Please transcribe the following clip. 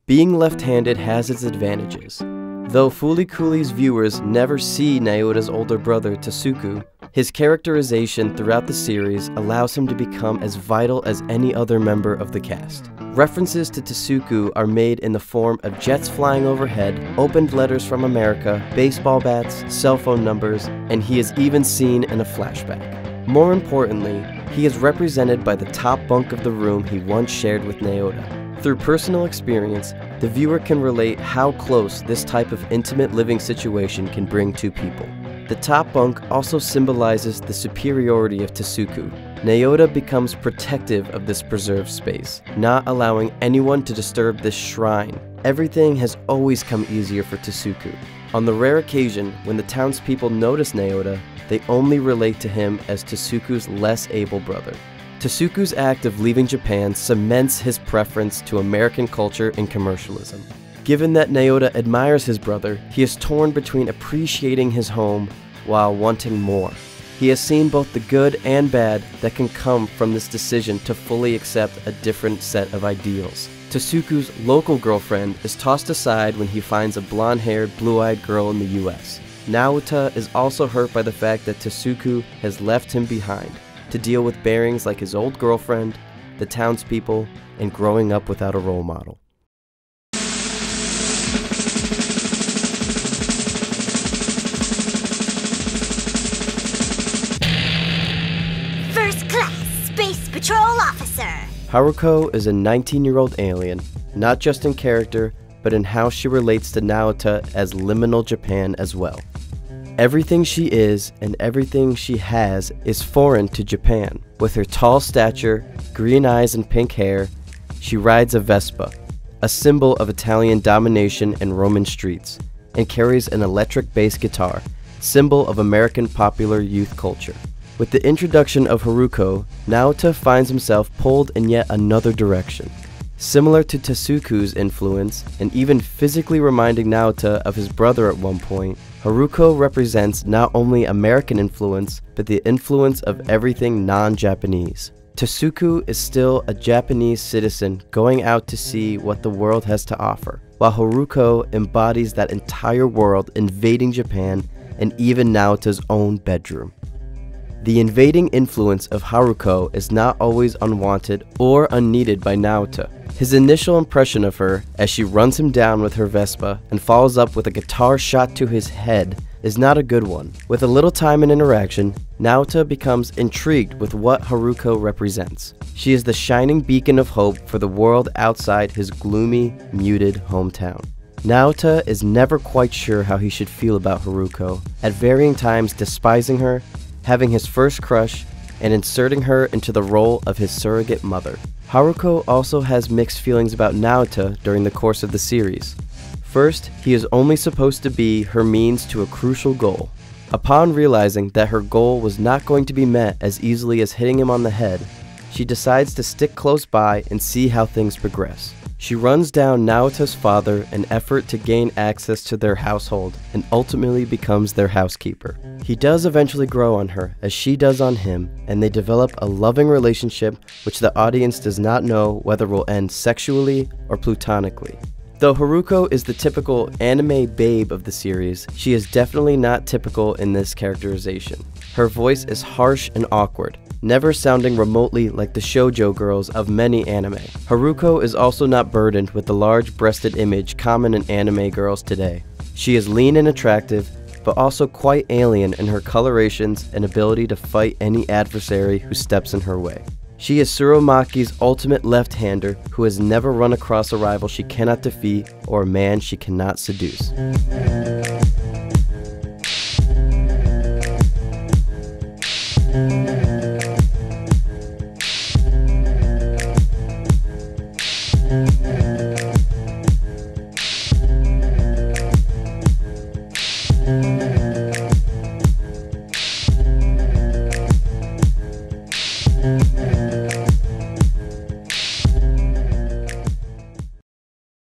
Being left-handed has its advantages. Though Fooly Cooley's viewers never see Naota's older brother, Tasuku, his characterization throughout the series allows him to become as vital as any other member of the cast. References to Tasuku are made in the form of jets flying overhead, opened letters from America, baseball bats, cell phone numbers, and he is even seen in a flashback. More importantly, he is represented by the top bunk of the room he once shared with Naota. Through personal experience, the viewer can relate how close this type of intimate living situation can bring two people. The top bunk also symbolizes the superiority of Tasuku. Naota becomes protective of this preserved space, not allowing anyone to disturb this shrine. Everything has always come easier for Tasuku. On the rare occasion when the townspeople notice Naota, they only relate to him as Tasuku's less able brother. Tasuku's act of leaving Japan cements his preference to American culture and commercialism. Given that Naota admires his brother, he is torn between appreciating his home while wanting more. He has seen both the good and bad that can come from this decision to fully accept a different set of ideals. Tasuku's local girlfriend is tossed aside when he finds a blonde-haired, blue-eyed girl in the US. Naota is also hurt by the fact that Tasuku has left him behind to deal with bearings like his old girlfriend, the townspeople, and growing up without a role model. First Class Space Patrol Officer. Haruko is a 19-year-old alien, not just in character, but in how she relates to Naota as liminal Japan as well. Everything she is and everything she has is foreign to Japan. With her tall stature, green eyes and pink hair, she rides a Vespa, a symbol of Italian domination and Roman streets, and carries an electric bass guitar, symbol of American popular youth culture. With the introduction of Haruko, Naota finds himself pulled in yet another direction. Similar to Tasuku's influence, and even physically reminding Naota of his brother at one point, Haruko represents not only American influence, but the influence of everything non-Japanese. Tasuku is still a Japanese citizen going out to see what the world has to offer, while Haruko embodies that entire world invading Japan and even Naota's own bedroom. The invading influence of Haruko is not always unwanted or unneeded by Naota. His initial impression of her, as she runs him down with her Vespa and follows up with a guitar shot to his head, is not a good one. With a little time and interaction, Naota becomes intrigued with what Haruko represents. She is the shining beacon of hope for the world outside his gloomy, muted hometown. Naota is never quite sure how he should feel about Haruko, at varying times despising her, having his first crush, and inserting her into the role of his surrogate mother. Haruko also has mixed feelings about Naota during the course of the series. First, he is only supposed to be her means to a crucial goal. Upon realizing that her goal was not going to be met as easily as hitting him on the head, she decides to stick close by and see how things progress. She runs down Naota's father in an effort to gain access to their household and ultimately becomes their housekeeper. He does eventually grow on her as she does on him, and they develop a loving relationship which the audience does not know whether will end sexually or platonically. Though Haruko is the typical anime babe of the series, she is definitely not typical in this characterization. Her voice is harsh and awkward, never sounding remotely like the shoujo girls of many anime. Haruko is also not burdened with the large-breasted image common in anime girls today. She is lean and attractive, but also quite alien in her colorations and ability to fight any adversary who steps in her way. She is Tsurumaki's ultimate left-hander who has never run across a rival she cannot defeat or a man she cannot seduce.